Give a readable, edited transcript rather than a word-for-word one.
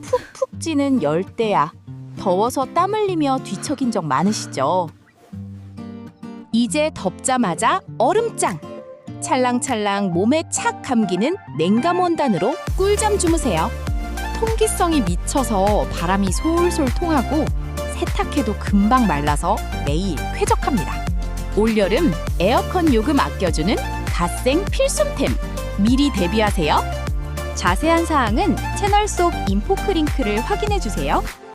푹푹 찌는 열대야. 더워서 땀 흘리며 뒤척인 적 많으시죠? 이제 덥자마자 얼음장. 찰랑찰랑 몸에 착 감기는 냉감 원단으로 꿀잠 주무세요. 통기성이 미쳐서 바람이 솔솔 통하고 세탁해도 금방 말라서 매일 쾌적합니다. 올여름 에어컨 요금 아껴주는 갓생 필수템. 미리 대비하세요. 자세한 사항은 채널 속 인포크링크를 확인해주세요.